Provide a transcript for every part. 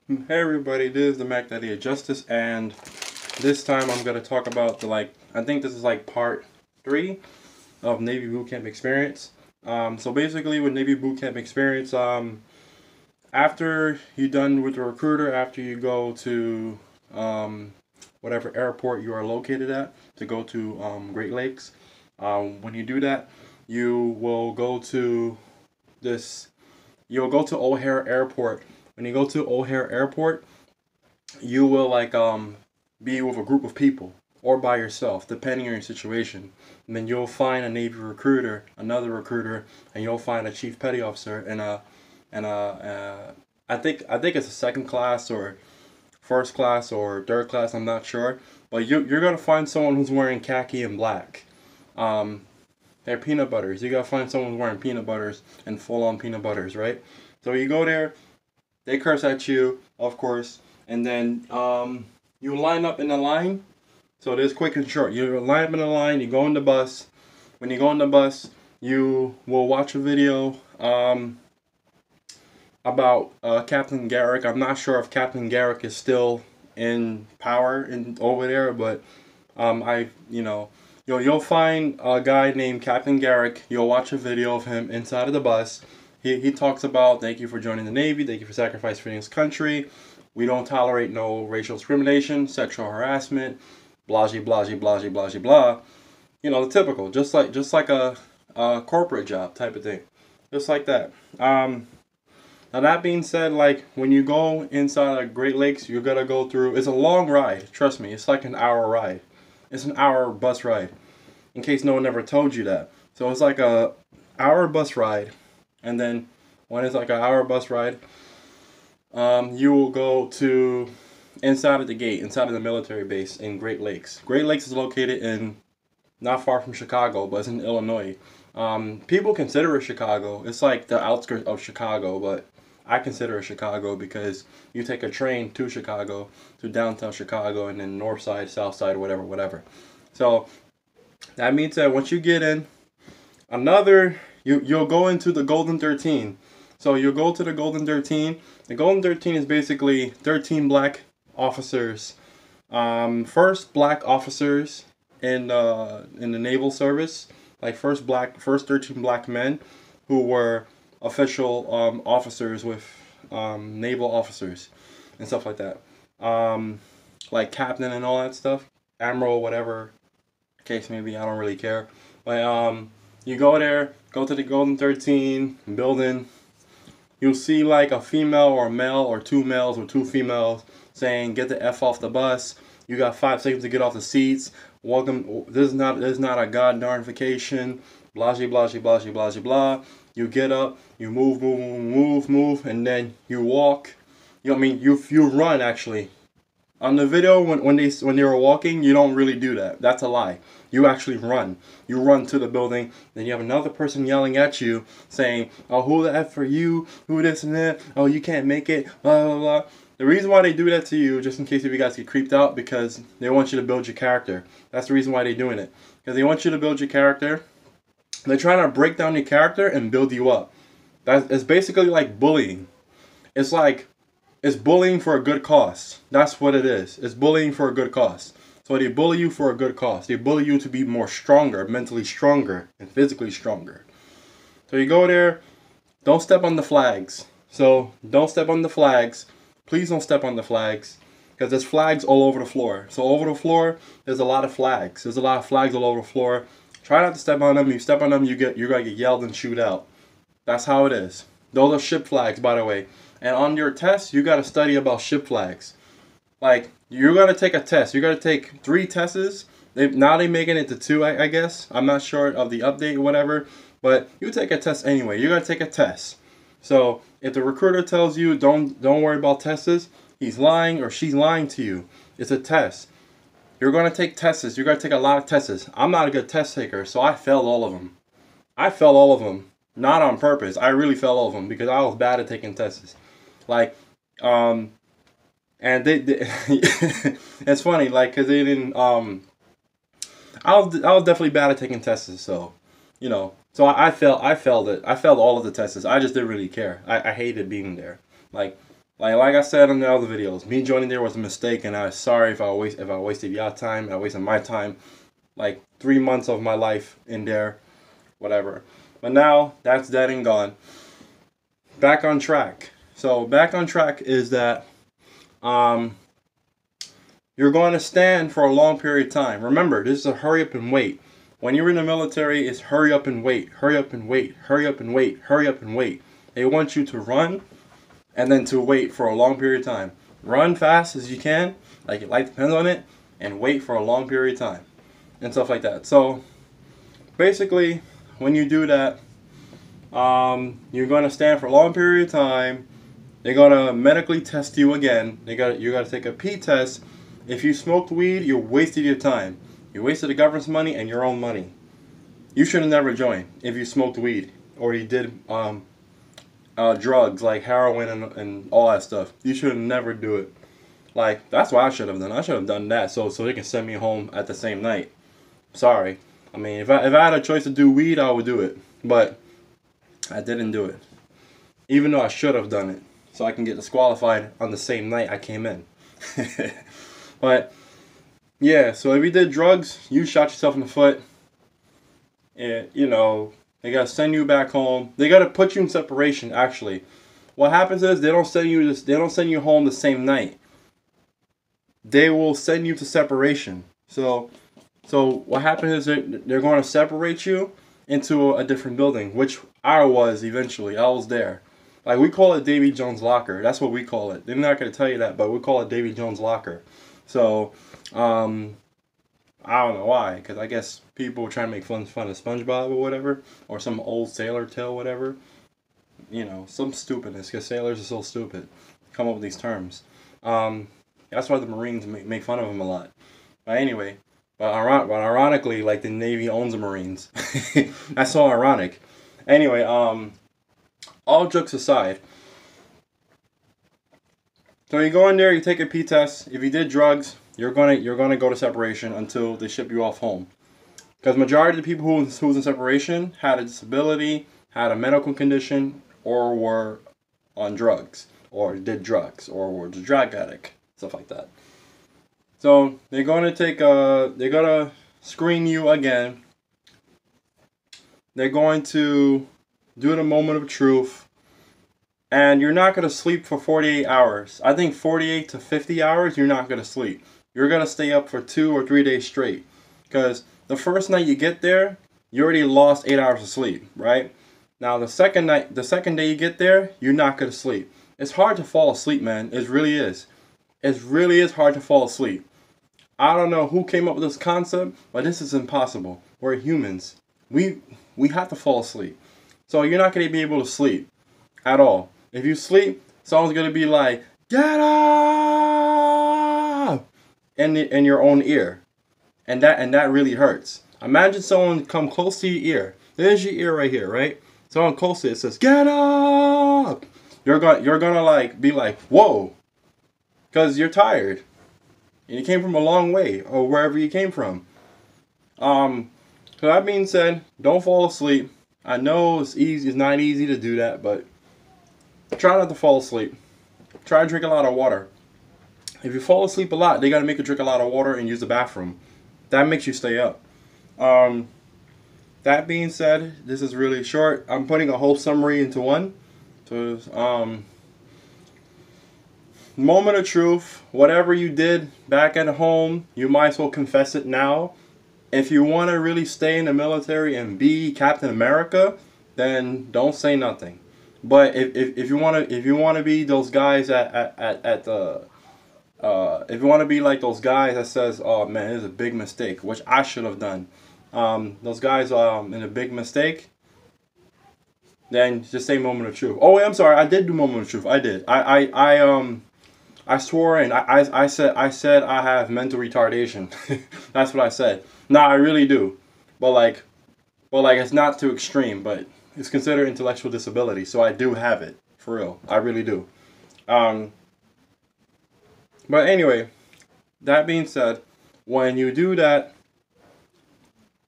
Hey everybody, this is the Mac Daddy of Justice, and this time I'm going to talk about I think this is like part 3 of Navy Bootcamp Experience. So basically with Navy Bootcamp Experience, after you're done with the recruiter, after you go to whatever airport you are located at to go to Great Lakes, when you do that, you will go to you'll go to O'Hare Airport. When you go to O'Hare Airport, you will be with a group of people or by yourself, depending on your situation. And then you'll find a Navy recruiter, another recruiter, and you'll find a chief petty officer and I think it's a second class or first class or third class. I'm not sure, but you're gonna find someone who's wearing khaki and black. Um, they're peanut butters. You gotta find someone who's wearing peanut butters and full on peanut butters, right? So you go there, they curse at you, of course, and then you line up in the line. So this quick and short. You line up in the line. You go in the bus. When you go in the bus, you will watch a video about Captain Garrick. I'm not sure if Captain Garrick is still in power over there, but you'll find a guy named Captain Garrick. You'll watch a video of him inside of the bus. He talks about, thank you for joining the Navy, thank you for sacrificing for this country. We don't tolerate no racial discrimination, sexual harassment, blah blah blah blah blah. You know, the typical, just like a corporate job type of thing, just like that. Now that being said, like when you go inside of Great Lakes, you're gonna go through. It's a long ride. Trust me, it's like an hour ride. It's an hour bus ride. In case no one ever told you that, so it's like a hour bus ride, and then when it's like an hour bus ride, you will go to inside of the gate, inside of the military base in Great Lakes. Great Lakes is located in not far from Chicago, but it's in Illinois. People consider it Chicago. It's like the outskirts of Chicago, but I consider it Chicago because you take a train to Chicago, to downtown Chicago, and then north side, south side, whatever. So that means that once you get in, you'll go into the Golden 13. So you'll go to the Golden 13. The Golden 13 is basically 13 black officers. First black officers in the naval service, like first 13 black men who were official officers with naval officers and stuff like that. Like captain and all that stuff, admiral, whatever case maybe. I don't really care. But you go there, go to the Golden 13 building. You'll see like a female or a male or two males or two females saying, "Get the F off the bus. You got 5 seconds to get off the seats. Welcome. This is not a god darn vacation. Blah blah blah blah blah." You get up, you move, and then you walk. You run actually. On the video, when they were walking, you don't really do that. That's a lie. You actually run. You run to the building. Then you have another person yelling at you, saying, "Oh, who the F are you? Who this and that? Oh, you can't make it. Blah blah blah." The reason why they do that to you, just in case if you guys get creeped out, because they want you to build your character. That's the reason why they're doing it. Because they want you to build your character. They're trying to break down your character and build you up. It's basically like bullying. It's bullying for a good cause. That's what it is. It's bullying for a good cause. So they bully you for a good cause. They bully you to be more stronger, mentally stronger, and physically stronger. So you go there, don't step on the flags. So don't step on the flags. Please don't step on the flags. Because there's flags all over the floor. So over the floor, there's a lot of flags. There's a lot of flags all over the floor. Try not to step on them. You step on them, you're gonna get yelled and shoot out. That's how it is. Those are ship flags, by the way. And on your test, you gotta study about ship flags. Like, you're gonna take a test. You're gonna take 3 tests. Now they're making it to 2, I guess. I'm not sure of the update or whatever. But you take a test anyway. You're gonna take a test. So if the recruiter tells you don't worry about tests, he's lying or she's lying to you. It's a test. You're gonna take tests. You're gonna take a lot of tests. I'm not a good test taker, so I failed all of them. I failed all of them. Not on purpose. I really failed all of them because I was bad at taking tests. Like, and they it's funny, like, cause they didn't, I was definitely bad at taking tests, so, you know, so I failed it. I failed all of the tests. I just didn't really care. I hated being there. Like Like I said in the other videos, me joining there was a mistake, and I'm sorry if I wasted your time, I wasted my time, like 3 months of my life in there, whatever. But now that's dead and gone. Back on track. So back on track is that um, you're going to stand for a long period of time. Remember, this is a hurry up and wait. When you're in the military, it's hurry up and wait, hurry up and wait, hurry up and wait, hurry up and wait. They want you to run and then to wait for a long period of time. Run fast as you can, like your life depends on it, and wait for a long period of time and stuff like that. So basically, when you do that, you're going to stand for a long period of time. They're going to medically test you again. You got to take a P test. If you smoked weed, you wasted your time. You wasted the government's money and your own money. You should have never joined if you smoked weed or you did drugs like heroin and all that stuff. You should never do it. Like, that's what I should have done. I should have done that so they can send me home at the same night. Sorry. I mean, if I had a choice to do weed, I would do it. But I didn't do it. Even though I should have done it. So I can get disqualified on the same night I came in. But, yeah, so if you did drugs, you shot yourself in the foot. And, you know, they got to send you back home. They got to put you in separation, actually. What happens is they don't send you home the same night. They will send you to separation. So what happens is they're going to separate you into a different building, which I was eventually. I was there. Like, we call it Davy Jones Locker. That's what we call it. They're not going to tell you that, but we call it Davy Jones Locker. So, I don't know why, because I guess people were trying to make fun of SpongeBob or whatever, or some old sailor tale, whatever. You know, some stupidness, because sailors are so stupid. Come up with these terms. That's why the Marines make fun of them a lot. But anyway, but ironically, like, the Navy owns the Marines. That's so ironic. Anyway, all jokes aside. So you go in there, you take a P test. If you did drugs, you're gonna go to separation until they ship you off home. Because majority of the people who was in separation had a disability, had a medical condition, or were on drugs, or did drugs, or were a drug addict, stuff like that. So they're gonna screen you again. They're going to do the moment of truth. And you're not going to sleep for 48 hours. I think 48 to 50 hours, you're not going to sleep. You're going to stay up for 2 or 3 days straight. Because the first night you get there, you already lost 8 hours of sleep, right? Now the second day you get there, you're not going to sleep. It's hard to fall asleep, man. It really is. It really is hard to fall asleep. I don't know who came up with this concept, but this is impossible. We're humans. We have to fall asleep. So you're not going to be able to sleep at all. If you sleep, someone's going to be like, "Get up!" in your own ear. And that really hurts. Imagine someone come close to your ear. There's your ear right here, right? Someone close to it says, "Get up!" You're gonna like be like, "Whoa," because you're tired. And you came from a long way, or wherever you came from. So that being said, don't fall asleep. I know it's not easy to do that, but try not to fall asleep. Try to drink a lot of water. If you fall asleep a lot, they gotta make you drink a lot of water and use the bathroom. That makes you stay up. That being said, this is really short. I'm putting a whole summary into one. So, moment of truth. Whatever you did back at home, you might as well confess it now. If you want to really stay in the military and be Captain America, then don't say nothing. But if you want to be those guys at the if you want to be like those guys that says, "Oh man, it's a big mistake," which I should have done. Those guys in a big mistake. Then just say moment of truth. Oh wait, I'm sorry. I did do moment of truth. I did. I swore and I said I have mental retardation. That's what I said. Nah, I really do. But like it's not too extreme, but it's considered intellectual disability, so I do have it. For real. I really do. But anyway, that being said, when you do that,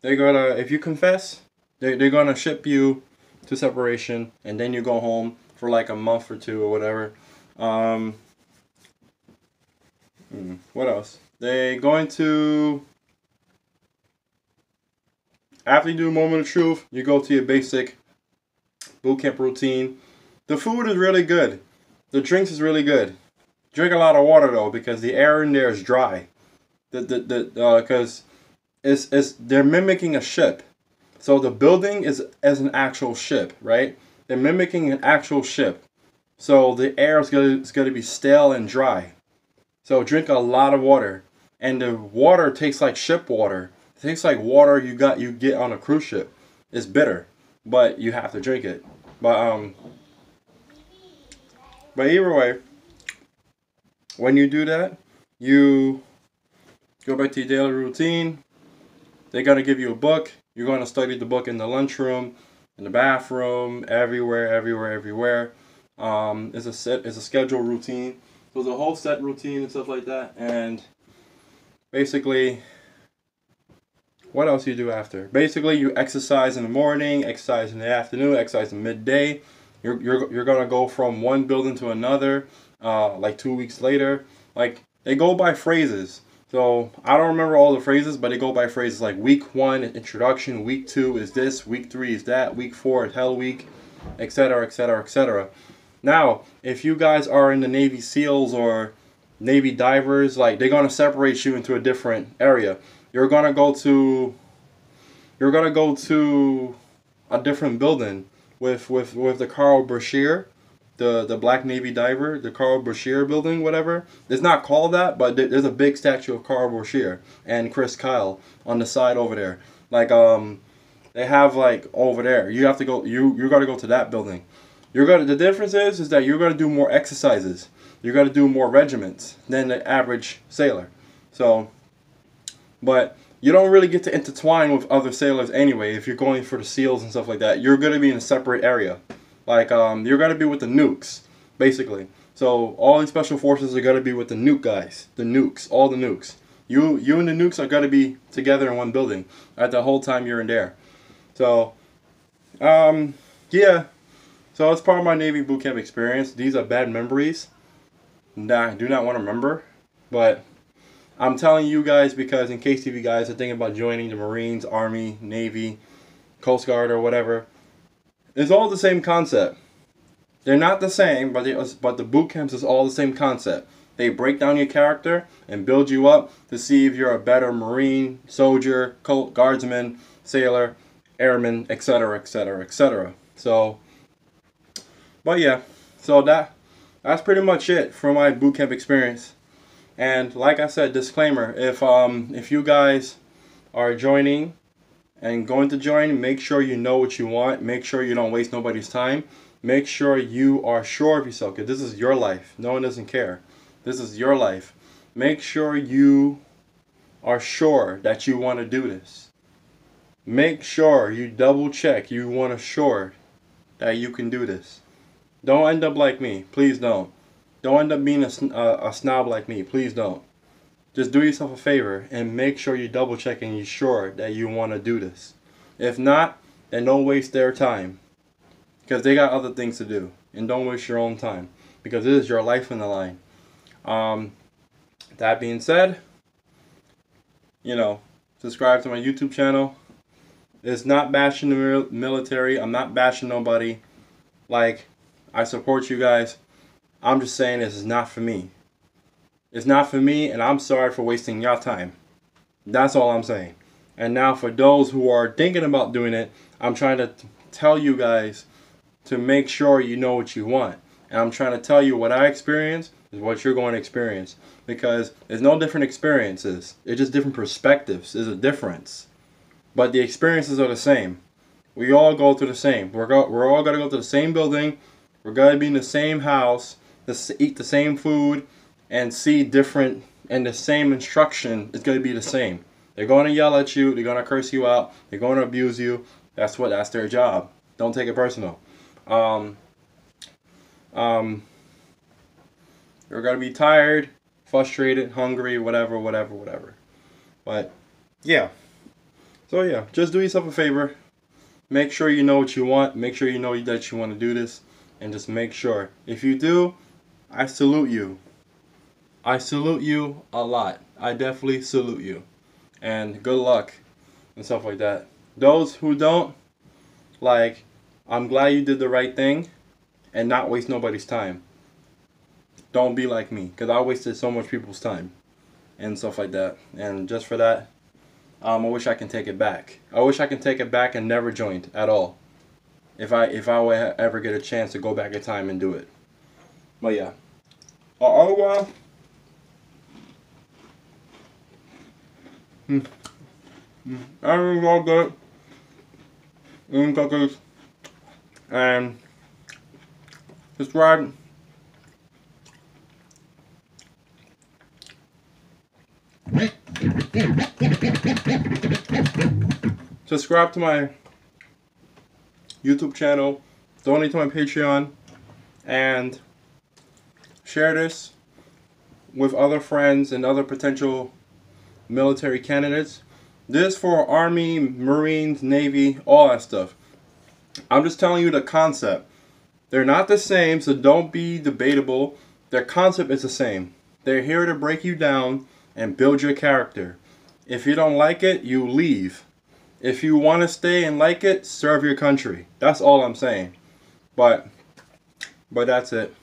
they're gonna, if you confess, they're gonna ship you to separation, and then you go home for like a month or two or whatever. Um, what else? They going to, after you do Moment of Truth, you go to your basic boot camp routine. The food is really good. The drinks is really good. Drink a lot of water though, because the air in there is dry. Because it's they're mimicking a ship. So the building is as an actual ship, right? They're mimicking an actual ship. So the air is gonna be stale and dry. So drink a lot of water. And the water tastes like ship water. It tastes like water you get on a cruise ship. It's bitter, but you have to drink it. But but either way, when you do that, you go back to your daily routine. They're gonna give you a book. You're gonna study the book in the lunchroom, in the bathroom, everywhere. It's a scheduled routine. So it's a whole set routine and stuff like that. And basically, what else you do after? Basically, you exercise in the morning, exercise in the afternoon, exercise in midday. You're gonna go from one building to another, like 2 weeks later. Like they go by phrases. So I don't remember all the phrases, but they go by phrases like week 1 introduction, week 2 is this, week 3 is that, week 4 is hell week, etc., etc., etc. Now, if you guys are in the Navy SEALs or Navy divers, like they're gonna separate you into a different area. You're gonna go to a different building with the Carl Brashear, the Black Navy diver, the Carl Brashear building, whatever. It's not called that, but there's a big statue of Carl Brashear and Chris Kyle on the side over there. Like they have like over there. You have to go. You got to go to that building. The difference is that you're gonna do more exercises. You're gonna do more regiments than the average sailor. So, but you don't really get to intertwine with other sailors anyway. If you're going for the SEALs and stuff like that, you're gonna be in a separate area. Like you're gonna be with the nukes, basically. So all these special forces are gonna be with the nuke guys, the nukes, all the nukes. You and the nukes are gonna be together in one building at the whole time you're in there. So, yeah. So it's part of my Navy boot camp experience. These are bad memories that I do not want to remember, but I'm telling you guys because in case if you guys are thinking about joining the Marines, Army, Navy, Coast Guard, or whatever, it's all the same concept. They're not the same, but the boot camps is all the same concept. They break down your character and build you up to see if you're a better Marine, soldier, guardsman, sailor, airman, etc., etc., etc. So, but yeah, so that's pretty much it for my boot camp experience. And like I said, disclaimer: if you guys are joining and going to join, make sure you know what you want. Make sure you don't waste nobody's time. Make sure you are sure of yourself, because this is your life. No one doesn't care. This is your life. Make sure you are sure that you want to do this. Make sure you double check. You want to sure that you can do this. Don't end up like me. Please don't. Don't end up being a snob like me. Please don't. Just do yourself a favor and make sure you double check and you're sure that you want to do this. If not, then don't waste their time, because they got other things to do. And don't waste your own time, because this is your life on the line. That being said, subscribe to my YouTube channel. It's not bashing the military. I'm not bashing nobody. Like, I support you guys. I'm just saying this is not for me. It's not for me, and I'm sorry for wasting your time. That's all I'm saying. And now for those who are thinking about doing it, I'm trying to tell you guys to make sure you know what you want. And I'm trying to tell you what I experienced is what you're going to experience. Because there's no different experiences. It's just different perspectives. There's a difference. But the experiences are the same. We all go through the same. We're all going to go to the same building. We're going to be in the same house. Eat the same food. And see different, and the same instruction is going to be the same. They're going to yell at you. They're going to curse you out. They're going to abuse you. That's their job. Don't take it personal. You're going to be tired, frustrated, hungry, whatever. But yeah. So yeah, just do yourself a favor. Make sure you know what you want. Make sure you know that you want to do this, and just make sure. If you do, I salute you. I salute you a lot. I definitely salute you. And good luck and stuff like that. Those who don't, like, I'm glad you did the right thing and not waste nobody's time. Don't be like me, because I wasted so much people's time and stuff like that. And just for that, I wish I can take it back. I wish I can take it back and never joined at all. If I would ever get a chance to go back in time and do it. But yeah. Otherwise, everything's all good. Cookies. And subscribe. Subscribe to my YouTube channel, donate to my Patreon, and share this with other friends and other potential military candidates. This is for Army, Marines, Navy, all that stuff. I'm just telling you the concept. They're not the same, so don't be debatable. Their concept is the same. They're here to break you down and build your character. If you don't like it, you leave. If you want to stay and like it, serve your country. That's all I'm saying. But that's it.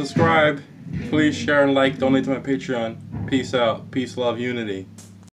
Subscribe, please share and like, donate to my Patreon. Peace out, peace, love, unity.